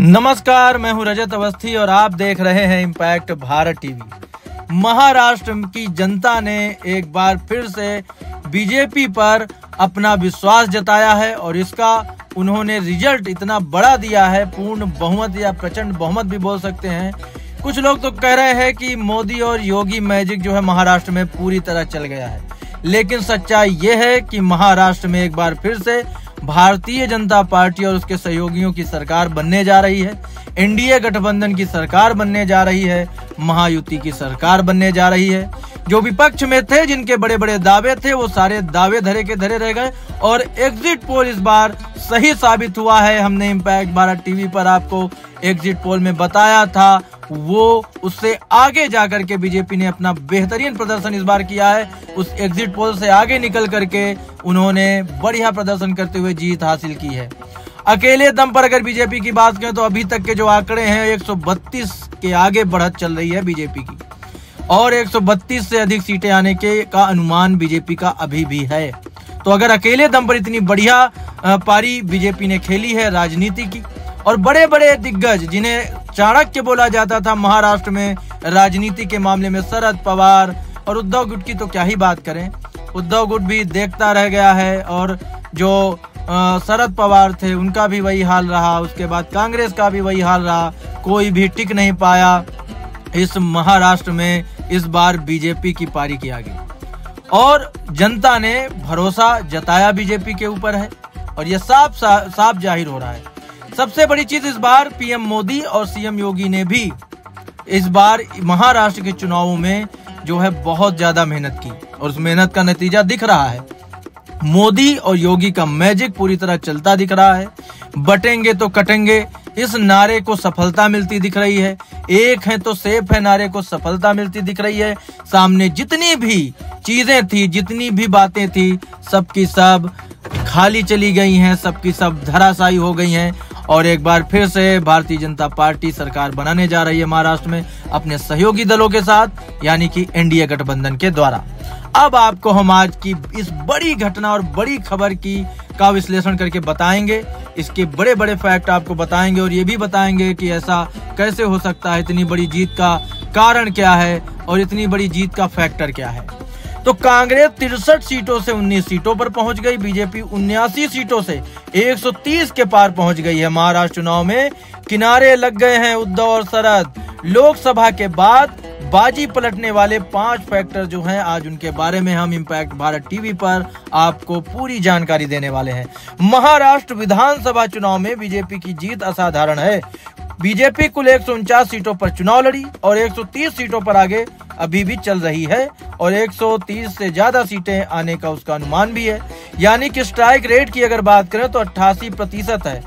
नमस्कार, मैं हूं रजत अवस्थी और आप देख रहे हैं इम्पैक्ट भारत टीवी। महाराष्ट्र की जनता ने एक बार फिर से बीजेपी पर अपना विश्वास जताया है और इसका उन्होंने रिजल्ट इतना बड़ा दिया है, पूर्ण बहुमत या प्रचंड बहुमत भी बोल सकते हैं। कुछ लोग तो कह रहे हैं कि मोदी और योगी मैजिक जो है महाराष्ट्र में पूरी तरह चल गया है, लेकिन सच्चाई ये है कि महाराष्ट्र में एक बार फिर से भारतीय जनता पार्टी और उसके सहयोगियों की सरकार बनने जा रही है। एनडीए गठबंधन की सरकार बनने जा रही है, महायुति की सरकार बनने जा रही है। जो विपक्ष में थे, जिनके बड़े बड़े दावे थे, वो सारे दावे धरे के धरे रह गए और एग्जिट पोल इस बार सही साबित हुआ है। हमने इम्पैक्ट भारत टीवी पर आपको एग्जिट पोल में बताया था, वो उससे आगे जाकर के बीजेपी ने अपना बेहतरीन प्रदर्शन इस बार किया है। उस एग्जिट पोल से आगे निकल करके उन्होंने बढ़िया प्रदर्शन करते हुए जीत हासिल की है। अकेले दम पर अगर बीजेपी की बात करें तो अभी तक के जो आंकड़े हैं 132 के आगे बढ़त चल रही है बीजेपी की और 132 से अधिक सीटें आने के का अनुमान बीजेपी का अभी भी है। तो अगर अकेले दम पर इतनी बढ़िया पारी बीजेपी ने खेली है राजनीति की, और बड़े बड़े दिग्गज जिन्हें चाणक्य बोला जाता था महाराष्ट्र में राजनीति के मामले में, शरद पवार और उद्धव गुट की तो क्या ही बात करें। उद्धव गुट भी देखता रह गया है और जो शरद पवार थे उनका भी वही हाल रहा, उसके बाद कांग्रेस का भी वही हाल रहा, कोई भी टिक नहीं पाया। इस महाराष्ट्र में इस बार बीजेपी की पारी की आगे और जनता ने भरोसा जताया बीजेपी के ऊपर है और यह साफ जाहिर हो रहा है। सबसे बड़ी चीज, इस बार पीएम मोदी और सीएम योगी ने भी इस बार महाराष्ट्र के चुनावों में जो है बहुत ज्यादा मेहनत की और उस मेहनत का नतीजा दिख रहा है। मोदी और योगी का मैजिक पूरी तरह चलता दिख रहा है। बटेंगे तो कटेंगे, इस नारे को सफलता मिलती दिख रही है। एक है तो सेफ है नारे को सफलता मिलती दिख रही है। सामने जितनी भी चीजें थी, जितनी भी बातें थी, सबकी सब खाली चली गई हैं, सबकी सब धराशायी हो गई हैं और एक बार फिर से भारतीय जनता पार्टी सरकार बनाने जा रही है महाराष्ट्र में अपने सहयोगी दलों के साथ, यानी कि एनडीए गठबंधन के द्वारा। अब आपको हम आज की इस बड़ी घटना और बड़ी खबर का विश्लेषण करके बताएंगे, इसके बड़े बड़े फैक्ट आपको बताएंगे और ये भी बताएंगे कि ऐसा कैसे हो सकता है, इतनी बड़ी जीत का कारण क्या है और इतनी बड़ी जीत का फैक्टर क्या है। तो कांग्रेस 63 सीटों से 19 सीटों पर पहुंच गई, बीजेपी 79 सीटों से 130 के पार पहुंच गई है। महाराष्ट्र चुनाव में किनारे लग गए हैं उद्धव और शरद। लोकसभा के बाद बाजी पलटने वाले 5 फैक्टर जो हैं, आज उनके बारे में हम इम्पैक्ट भारत टीवी पर आपको पूरी जानकारी देने वाले हैं। महाराष्ट्र विधानसभा चुनाव में बीजेपी की जीत असाधारण है। बीजेपी कुल 149 सीटों पर चुनाव लड़ी और 130 सीटों पर आगे अभी भी चल रही है और 130 से ज्यादा सीटें आने का उसका अनुमान भी है, यानी कि स्ट्राइक रेट की अगर बात करें तो 88% है।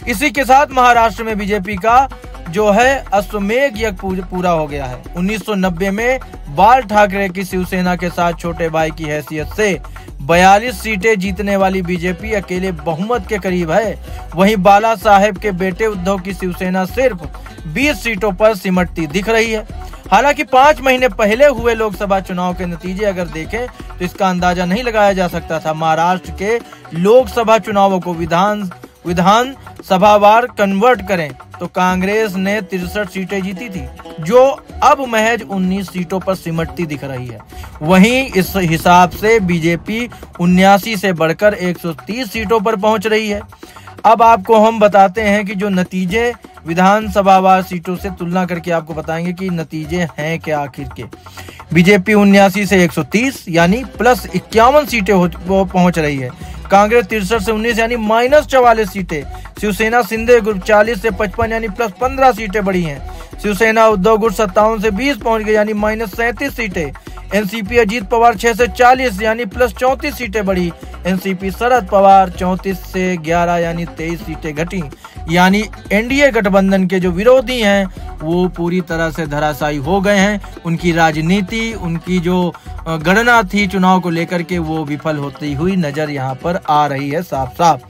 इसी के साथ महाराष्ट्र में बीजेपी का जो है अश्वमेध यज्ञ पूरा हो गया है। 1990 में बाल ठाकरे की शिवसेना के साथ छोटे भाई की हैसियत से 42 सीटें जीतने वाली बीजेपी अकेले बहुमत के करीब है। वहीं बाला साहेब के बेटे उद्धव की शिवसेना सिर्फ 20 सीटों पर सिमटती दिख रही है। हालांकि 5 महीने पहले हुए लोकसभा चुनाव के नतीजे अगर देखें तो इसका अंदाजा नहीं लगाया जा सकता था। महाराष्ट्र के लोकसभा चुनावों को विधान सभावार कन्वर्ट करें तो कांग्रेस ने 63 सीटें जीती थी, जो अब महज 19 सीटों पर सिमटती दिख रही है। वहीं इस हिसाब से बीजेपी 79 से बढ़कर 130 सीटों पर पहुंच रही है। अब आपको हम बताते हैं कि जो नतीजे विधानसभावार सीटों से तुलना करके आपको बताएंगे कि नतीजे हैं क्या आखिर के। बीजेपी 79 से 130 यानी प्लस 51 सीटें पहुंच रही है। कांग्रेस 63 से 19 यानी -44 सीटें। शिवसेना शिंदे ग्रुप 40 से 55 यानी प्लस 15 सीटें बढ़ी हैं। शिवसेना उद्धव गुट 57 से 20 पहुंच गई यानी -37 सीटें। एनसीपी अजीत पवार 6 से 40 यानी प्लस 34 सीटें बढ़ी। एनसीपी शरद पवार 34 से 11 यानी 23 सीटें घटी। यानी एनडीए गठबंधन के जो विरोधी हैं वो पूरी तरह से धराशायी हो गए हैं। उनकी राजनीति, उनकी जो गणना थी चुनाव को लेकर के, वो विफल होती हुई नजर यहाँ पर आ रही है साफ साफ।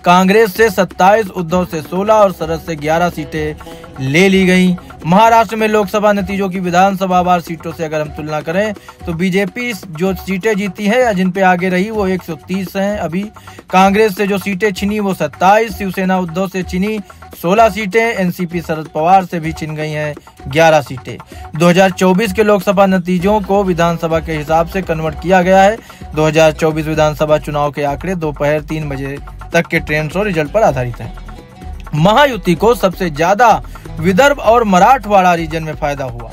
कांग्रेस से 27, उद्धव से 16 और शरद से 11 सीटें ले ली गई। महाराष्ट्र में लोकसभा नतीजों की विधानसभा वार सीटों से अगर हम तुलना करें तो बीजेपी जो सीटें जीती है या जिन पे आगे रही वो 130 हैं। अभी कांग्रेस से जो सीटें छिनी वो 27, शिवसेना उद्धव से छिनी 16 सीटें, एनसीपी शरद पवार से भी छिन गई हैं 11 सीटें। 2024 के लोकसभा नतीजों को विधानसभा के हिसाब से कन्वर्ट किया गया है। 2024 विधानसभा चुनाव के आंकड़े दोपहर 3 बजे तक के ट्रेंड्स और रिजल्ट पर आधारित हैं। महायुति को सबसे ज्यादा विदर्भ और मराठवाड़ा रीजन में फायदा हुआ।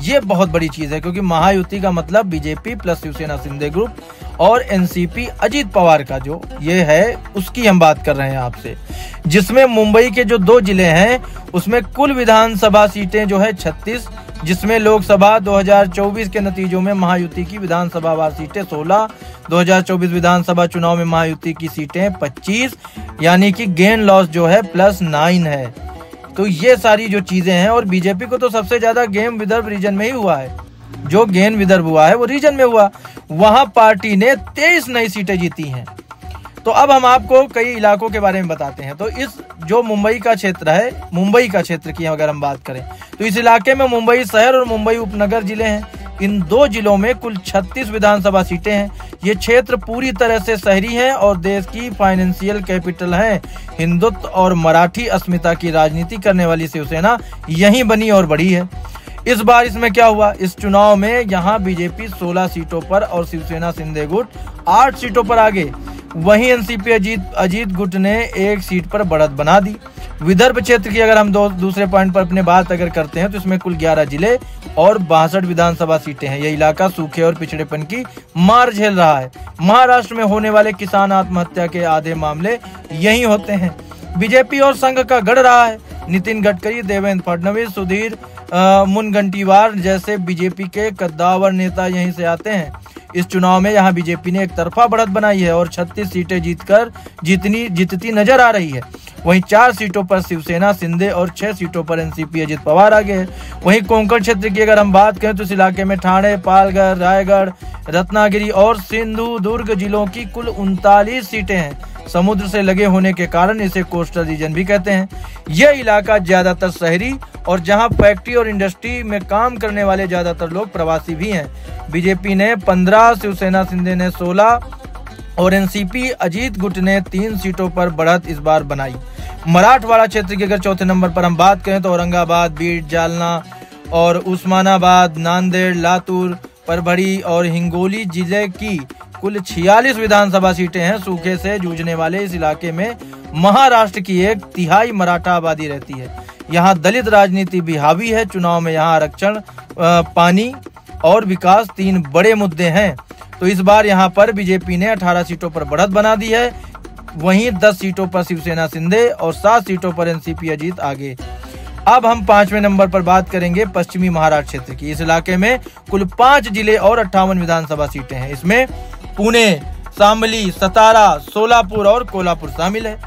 ये बहुत बड़ी चीज है क्योंकि महायुति का मतलब BJP plus Shiv Sena Shinde group और एनसीपी अजीत पवार का जो ये है उसकी हम बात कर रहे हैं आपसे, जिसमें मुंबई के जो 2 जिले हैं उसमें कुल विधानसभा सीटें जो है 36, जिसमें लोकसभा 2024 के नतीजों में महायुति की विधानसभा वार सीटें 16, 2024 विधानसभा चुनाव में महायुति की सीटें 25, यानी कि गेन लॉस जो है +9 है। तो ये सारी जो चीजें हैं, और बीजेपी को तो सबसे ज्यादा गेम विदर्भ रीजन में ही हुआ है। जो गेन विदर्भ हुआ है वो रीजन में हुआ, वहां पार्टी ने 23 नई सीटें जीती हैं। तो अब हम आपको कई इलाकों के बारे में बताते हैं। तो इस जो मुंबई का क्षेत्र है, मुंबई का क्षेत्र की अगर हम बात करें तो इस इलाके में मुंबई शहर और मुंबई उपनगर जिले हैं। इन 2 जिलों में कुल 36 विधानसभा सीटें हैं। ये क्षेत्र पूरी तरह से शहरी हैं और देश की फाइनेंशियल कैपिटल है। हिंदुत्व और मराठी अस्मिता की राजनीति करने वाली शिवसेना यहीं बनी और बढ़ी है। इस बार इसमें क्या हुआ, इस चुनाव में यहाँ बीजेपी 16 सीटों पर और शिवसेना शिंदे गुट 8 सीटों पर आगे। वहीं एनसीपी अजीत गुट ने 1 सीट पर बढ़त बना दी। विदर्भ क्षेत्र की अगर हम दूसरे पॉइंट पर अपने बात अगर करते हैं तो इसमें कुल 11 जिले और 62 विधानसभा सीटें हैं। यह इलाका सूखे और पिछड़ेपन की मार झेल रहा है। महाराष्ट्र में होने वाले किसान आत्महत्या के आधे मामले यही होते हैं। बीजेपी और संघ का गढ़ रहा है। नितिन गडकरी, देवेंद्र फडणवीस, सुधीर मुनगंटीवार जैसे बीजेपी के कद्दावर नेता यहीं से आते हैं। इस चुनाव में यहाँ बीजेपी ने एक तरफा बढ़त बनाई है और 36 सीटें जीतकर जीतती नजर आ रही है। वहीं 4 सीटों पर शिवसेना शिंदे और 6 सीटों पर एनसीपी अजित पवार आगे है। वहीं कोंकण क्षेत्र की अगर हम बात करें तो इस इलाके में ठाणे, पालघर, रायगढ़, रत्नागिरी और सिंधुदुर्ग जिलों की कुल 39 सीटें हैं। समुद्र से लगे होने के कारण इसे कोस्टल रीजन भी कहते हैं। यह इलाका ज्यादातर शहरी और जहां फैक्ट्री और इंडस्ट्री में काम करने वाले ज्यादातर लोग प्रवासी भी हैं। बीजेपी ने 15, शिवसेना शिंदे ने 16 और एनसीपी अजीत गुट ने 3 सीटों पर बढ़त इस बार बनाई। मराठवाड़ा क्षेत्र की अगर चौथे नंबर पर हम बात करें तो औरंगाबाद, बीड, जालना और उस्मानाबाद, नांदेड़, लातूर, परभरी और हिंगोली जिले की कुल 46 विधानसभा सीटें हैं। सूखे से जूझने वाले इस इलाके में महाराष्ट्र की 1/3 मराठा आबादी रहती है। यहाँ दलित राजनीति भी हावी है। चुनाव में यहाँ आरक्षण, पानी और विकास 3 बड़े मुद्दे हैं। तो इस बार यहाँ पर बीजेपी ने 18 सीटों पर बढ़त बना दी है। वहीं 10 सीटों पर शिवसेना शिंदे और 7 सीटों पर एनसीपी अजीत आगे। अब हम 5वें नंबर पर बात करेंगे पश्चिमी महाराष्ट्र क्षेत्र की। इस इलाके में कुल 5 जिले और 58 विधानसभा सीटें हैं। इसमें पुणे, शामली, सतारा, सोलापुर और कोल्हापुर शामिल है।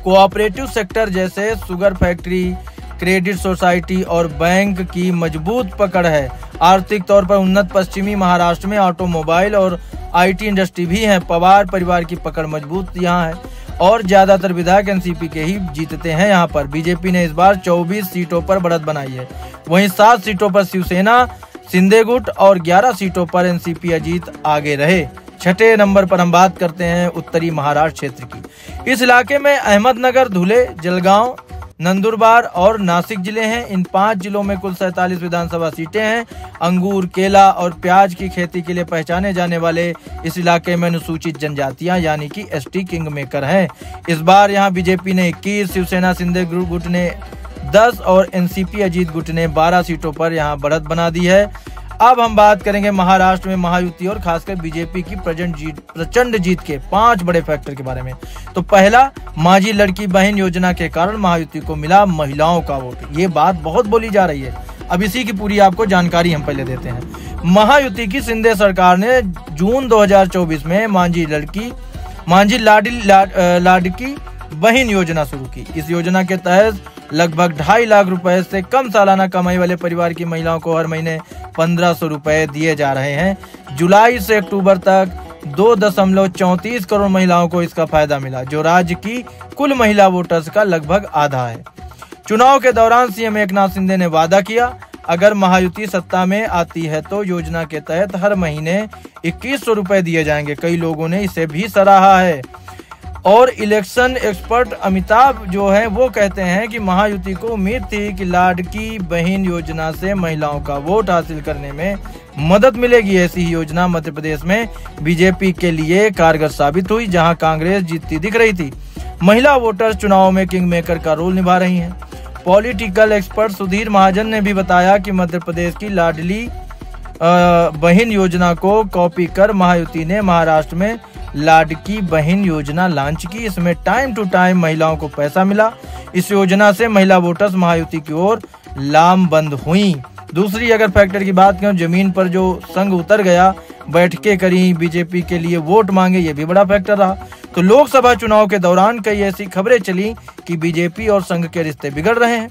कोऑपरेटिव सेक्टर जैसे शुगर फैक्ट्री, क्रेडिट सोसाइटी और बैंक की मजबूत पकड़ है। आर्थिक तौर पर उन्नत पश्चिमी महाराष्ट्र में ऑटोमोबाइल और आईटी इंडस्ट्री भी है। पवार परिवार की पकड़ मजबूत यहाँ है और ज्यादातर विधायक एनसीपी के ही जीतते हैं। यहाँ पर बीजेपी ने इस बार 24 सीटों पर बढ़त बनाई है। वहीं 7 सीटों पर शिवसेना शिंदे गुट और 11 सीटों पर एनसीपी अजीत आगे रहे। 6ठे नंबर पर हम बात करते हैं उत्तरी महाराष्ट्र क्षेत्र की। इस इलाके में अहमदनगर, धुले, जलगांव, नंदुरबार और नासिक जिले हैं। इन 5 जिलों में कुल 47 विधानसभा सीटें हैं। अंगूर, केला और प्याज की खेती के लिए पहचाने जाने वाले इस इलाके में अनुसूचित जनजातियां यानी कि एसटी किंग मेकर हैं। इस बार यहां बीजेपी ने 21, शिवसेना शिंदे गुट ने 10 और एनसीपी अजीत गुट ने 12 सीटों पर यहां बढ़त बना दी है। अब हम बात करेंगे महाराष्ट्र में महायुति और खासकर बीजेपी की प्रचंड जीत के 5 बड़े फैक्टर के बारे में। तो पहला, माझी लड़की बहन योजना के कारण महायुति को मिला महिलाओं का वोट। ये बात बहुत बोली जा रही है। अब इसी की पूरी आपको जानकारी हम पहले देते हैं। महायुति की शिंदे सरकार ने जून 2024 में माझी लाडकी बहन योजना शुरू की। इस योजना के तहत लगभग 2.5 लाख रुपए से कम सालाना कमाई वाले परिवार की महिलाओं को हर महीने 1500 रुपए दिए जा रहे हैं। जुलाई से अक्टूबर तक 2.34 करोड़ महिलाओं को इसका फायदा मिला, जो राज्य की कुल महिला वोटर्स का लगभग आधा है। चुनाव के दौरान सीएम एकनाथ शिंदे ने वादा किया, अगर महायुति सत्ता में आती है तो योजना के तहत हर महीने 2100 रुपए दिए जाएंगे। कई लोगों ने इसे भी सराहा है। और इलेक्शन एक्सपर्ट अमिताभ जो है वो कहते हैं कि महायुति को उम्मीद थी कि लाडकी बहन योजना से महिलाओं का वोट हासिल करने में मदद मिलेगी। ऐसी ही योजना मध्य प्रदेश में बीजेपी के लिए कारगर साबित हुई, जहां कांग्रेस जीतती दिख रही थी। महिला वोटर्स चुनाव में किंग मेकर का रोल निभा रही हैं। पॉलिटिकल एक्सपर्ट सुधीर महाजन ने भी बताया कि मध्य प्रदेश की लाडली बहन योजना को कॉपी कर महायुति ने महाराष्ट्र में लाडकी बहन योजना लॉन्च की। इसमें टाइम टू टाइम महिलाओं को पैसा मिला। इस योजना से महिला वोटर्स महायुति की ओर लामबंद हुई। दूसरी अगर फैक्टर की बात करें, जमीन पर जो संघ उतर गया, बैठकें करी, बीजेपी के लिए वोट मांगे, ये भी बड़ा फैक्टर रहा। तो लोकसभा चुनाव के दौरान कई ऐसी खबरें चली कि बीजेपी और संघ के रिश्ते बिगड़ रहे हैं।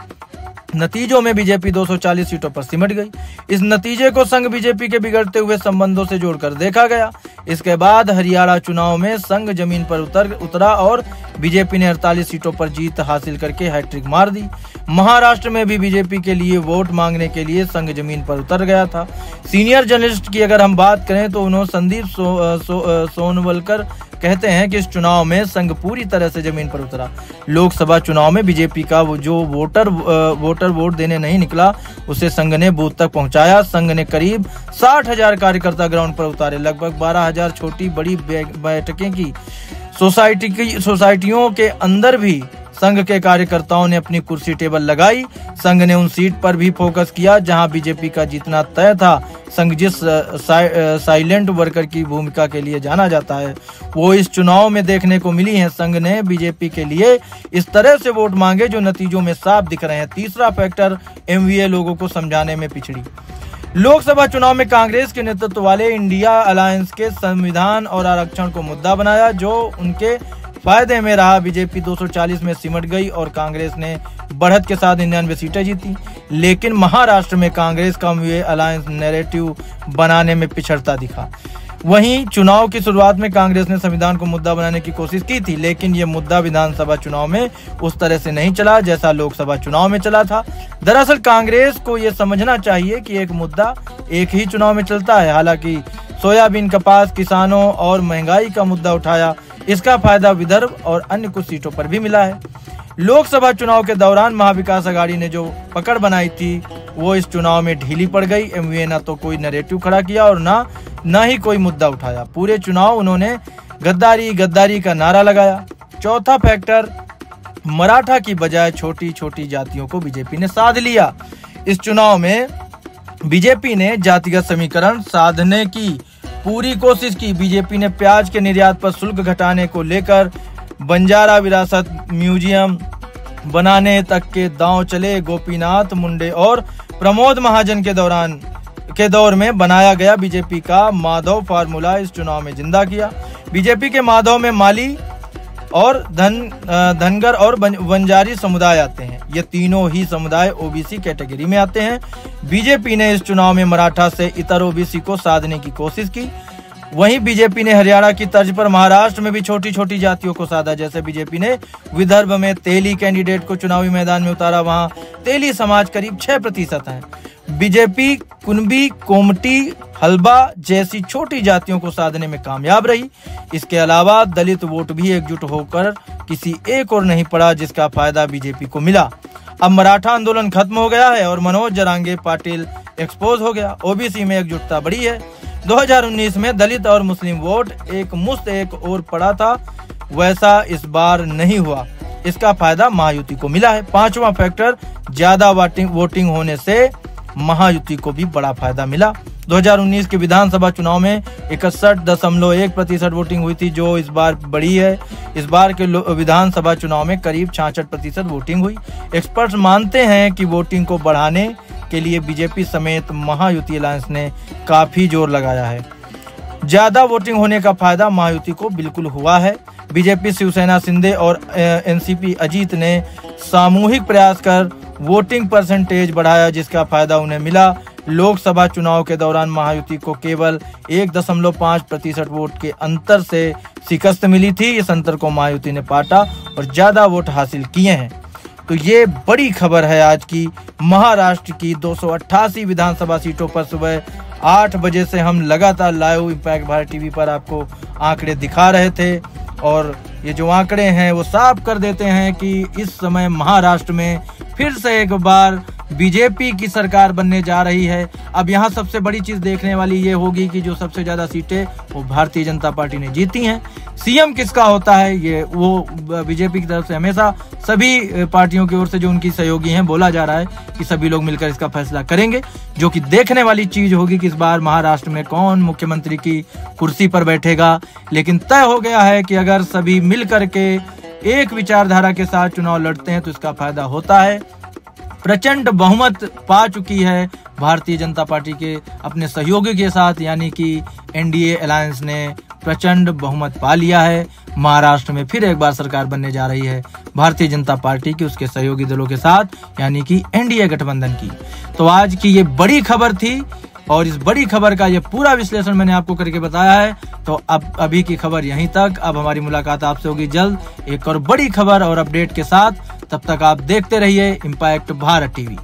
नतीजों में बीजेपी 240 सीटों पर सिमट गई। इस नतीजे को संघ बीजेपी के बिगड़ते हुए संबंधों से जोड़कर देखा गया। इसके बाद हरियाणा चुनाव में संघ जमीन पर उतरा और बीजेपी ने 48 सीटों पर जीत हासिल करके हैट्रिक मार दी। महाराष्ट्र में भी बीजेपी के लिए वोट मांगने के लिए संघ जमीन पर उतर गया था। सीनियर जर्नलिस्ट की अगर हम बात करें तो उन्होंने संदीप सोनवलकर कहते हैं कि इस चुनाव में संघ पूरी तरह से जमीन पर उतरा। लोकसभा चुनाव में बीजेपी का जो वोटर वोट देने नहीं निकला, उसे संघ ने बूथ तक पहुंचाया। संघ ने करीब 60,000 कार्यकर्ता ग्राउंड पर उतारे। लगभग 12,000 छोटी बड़ी बैठकें की। सोसाइटियों के अंदर भी संघ के कार्यकर्ताओं ने अपनी कुर्सी टेबल लगाई। संघ ने उन सीट पर भी फोकस किया जहां बीजेपी का जीतना तय था। संघ जिस साइलेंट वर्कर की भूमिका के लिए जाना जाता है, वो इस चुनाव में देखने को मिली है। संघ ने बीजेपी के लिए इस तरह से वोट मांगे जो नतीजों में साफ दिख रहे हैं। तीसरा फैक्टर, एमवीए लोगों को समझाने में पिछड़ी। लोकसभा चुनाव में कांग्रेस के नेतृत्व वाले इंडिया अलायंस के संविधान और आरक्षण को मुद्दा बनाया, जो उनके फायदे में रहा। बीजेपी 240 में सिमट गई और कांग्रेस ने बढ़त के साथ 99 सीटें जीती। लेकिन महाराष्ट्र में कांग्रेस का अलायंस नैरेटिव बनाने में पिछड़ता दिखा। वहीं चुनाव की शुरुआत में कांग्रेस ने संविधान को मुद्दा बनाने की कोशिश की थी, लेकिन ये मुद्दा विधानसभा चुनाव में उस तरह से नहीं चला जैसा लोकसभा चुनाव में चला था। दरअसल कांग्रेस को ये समझना चाहिए कि एक मुद्दा एक ही चुनाव में चलता है। हालांकि सोयाबीन, कपास, किसानों और महंगाई का मुद्दा उठाया, इसका फायदा विदर्भ और अन्य कुछ सीटों पर भी मिला है। लोकसभा चुनाव के दौरान महाविकास आघाड़ी ने जो पकड़ बनाई थी, वो इस चुनाव में ढीली पड़ गई। एमवीए ना तो कोई नैरेटिव खड़ा किया और ना ही कोई मुद्दा उठाया। पूरे चुनाव उन्होंने गद्दारी का नारा लगाया। चौथा फैक्टर, मराठा की बजाय छोटी छोटी जातियों को बीजेपी ने साध लिया। इस चुनाव में बीजेपी ने जातिगत समीकरण साधने की पूरी कोशिश की। बीजेपी ने प्याज के निर्यात पर शुल्क घटाने को लेकर बंजारा विरासत म्यूजियम बनाने तक के दांव चले। गोपीनाथ मुंडे और प्रमोद महाजन के दौर में बनाया गया बीजेपी का माधव फार्मूला इस चुनाव में जिंदा किया। बीजेपी के माधव में माली और धनगर और बंजारी समुदाय आते हैं। ये तीनों ही समुदाय ओबीसी कैटेगरी में आते हैं। बीजेपी ने इस चुनाव में मराठा से इतर ओबीसी को साधने की कोशिश की। वहीं बीजेपी ने हरियाणा की तर्ज पर महाराष्ट्र में भी छोटी छोटी जातियों को साधा। जैसे बीजेपी ने विदर्भ में तेली कैंडिडेट को चुनावी मैदान में उतारा, वहां तेली समाज करीब 6% है। बीजेपी कुनबी, कोमटी, हल्बा जैसी छोटी जातियों को साधने में कामयाब रही। इसके अलावा दलित वोट भी एकजुट होकर किसी एक और नहीं पड़ा, जिसका फायदा बीजेपी को मिला। अब मराठा आंदोलन खत्म हो गया है और मनोज जरांगे पाटिल एक्सपोज हो गया। ओबीसी में एकजुटता बढ़ी है। 2019 में दलित और मुस्लिम वोट एक और पड़ा था, वैसा इस बार नहीं हुआ। इसका फायदा महायुति को मिला है। पांचवा फैक्टर, ज्यादा वोटिंग होने से महायुति को भी बड़ा फायदा मिला। 2019 के विधानसभा चुनाव में 61.1% वोटिंग हुई थी, जो इस बार बढ़ी है। इस बार के विधानसभा चुनाव में करीब 66% वोटिंग हुई। एक्सपर्ट्स मानते हैं कि वोटिंग को बढ़ाने के लिए बीजेपी समेत महायुति अलायंस ने काफी जोर लगाया है। ज्यादा वोटिंग होने का फायदा महायुति को बिल्कुल हुआ है। बीजेपी, शिवसेना, शिंदे और एनसीपी अजीत ने सामूहिक प्रयास कर वोटिंग परसेंटेज बढ़ाया, जिसका फायदा उन्हें मिला। लोकसभा चुनाव के दौरान महायुति को केवल 1.5% वोट के अंतर से शिकस्त मिली थी। इस अंतर को महायुति ने पाटा और ज्यादा वोट हासिल किए हैं। तो ये बड़ी खबर है आज की। महाराष्ट्र की 288 विधानसभा सीटों पर सुबह 8 बजे से हम लगातार लाइव इम्पैक्ट भारत टीवी पर आपको आंकड़े दिखा रहे थे, और ये जो आंकड़े हैं वो साफ कर देते हैं कि इस समय महाराष्ट्र में फिर से एक बार बीजेपी की सरकार बनने जा रही है। अब यहाँ सबसे बड़ी चीज देखने वाली ये होगी कि जो सबसे ज्यादा सीटें वो भारतीय जनता पार्टी ने जीती हैं। सीएम किसका होता है ये वो बीजेपी की तरफ से हमेशा सभी पार्टियों की ओर से जो उनकी सहयोगी हैं बोला जा रहा है कि सभी लोग मिलकर इसका फैसला करेंगे, जो कि देखने वाली चीज होगी कि इस बार महाराष्ट्र में कौन मुख्यमंत्री की कुर्सी पर बैठेगा। लेकिन तय हो गया है कि अगर सभी मिल करके एक विचारधारा के साथ चुनाव लड़ते हैं तो इसका फायदा होता है। प्रचंड बहुमत पा चुकी है भारतीय जनता पार्टी के अपने सहयोगी के साथ, यानी कि एनडीए अलायंस ने प्रचंड बहुमत पा लिया है। महाराष्ट्र में फिर एक बार सरकार बनने जा रही है भारतीय जनता पार्टी की उसके सहयोगी दलों के साथ, यानी कि एनडीए गठबंधन की। तो आज की ये बड़ी खबर थी, और इस बड़ी खबर का ये पूरा विश्लेषण मैंने आपको करके बताया है। तो अब अभी की खबर यहीं तक। अब हमारी मुलाकात आपसे होगी जल्द एक और बड़ी खबर और अपडेट के साथ। तब तक आप देखते रहिए इम्पैक्ट भारत टीवी।